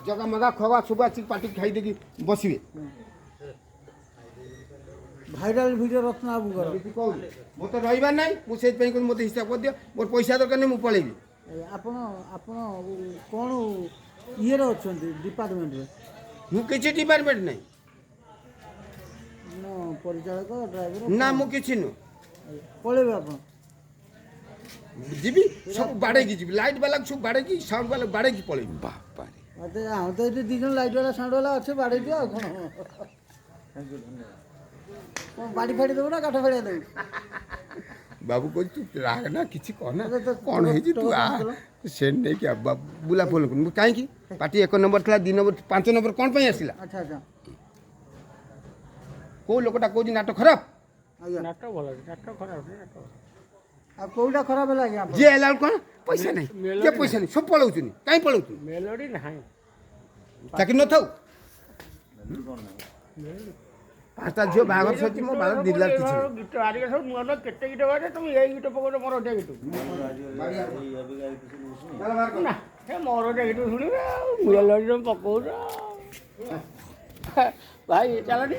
जगह मगा खवा सुबह आसिक पार्टी खाई देकी बसिबे भाइराल वीडियो रत्न बाबूଙ୍କର मो तो रही ना मुझे मत हिसाब कर दियो मोर पैसा दरकार नहीं मुझे पलैबी ଆପଣ ଆପଣ କ'ଣ ଇଏରେ ଅଛନ୍ତି ଡିପାର୍ଟମେଣ୍ଟରେ मुझे डिपार्टमेंट नहीं ପରିଚାଳକ ଡ୍ରାଇଭର ना मुझे नु ପଳେଇବେ ଆପଣ जीबी सब बाड़े की जीबी लाइट वाला सब बाड़े की साउंड वाला बाड़े की पलैबी बाप रे ମତେ ଆମେ ତ ଏଠି ଦୁଇ ଜଣ ଲାଇଟ୍ ବାଲା ସାଉଣ୍ଡ ବାଲା ଅଛେ ବାଡ଼େଇ ଦିଅ ଆଉ କ'ଣ କ'ଣ ବାଡ଼ି ଫାଡ଼ି ଦେବୁ ନା କାଠ ଫାଡ଼ିଆ ଦେବୁ बाबू को तू राग ना किसी कहना कौन है जी तू आ सेंड नहीं क्या बुला फोन कहीं पार्टी 1 नंबर था 2 नंबर 5 नंबर कौन पे आसिला ଆଚ୍ଛା ଆଚ୍ଛା को लोकटा कहूँ नाटक खराब ଆଜ୍ଞା ନାଟ ଭଲ ନାଟ ଖରାପ ନାହିଁ, ନାଟ ଭଲ। ଆଉ କେଉଁଟା ଖରାପ ହେଲା ଆଜ୍ଞା ଆପଣ जे एला कौन पैसा नहीं जे पैसा नहीं सब पलाउछनी कहीं पलाउछनी ମେଲୋଡି ନାହିଁ चाकरी न थाउ पांचटा झियो बागर सची मो बाल दिला किछि नहीं ଗୀତ ଆଜିକା ସବୁ ନୂଆ ନୂଆ କେତେ ଗୀତ ବାଜେ ତମେ ଏଇ ଗୀତ ପକଉଛ ମୋର ଅଧା ଗୀତ ନା ହେ ମୋର ଅଧା ଗୀତ ଶୁଣିବେ ଆଉ ମେଲୋଡି ତମେ ପକଉଛ ଭାଇ ଚାଲନି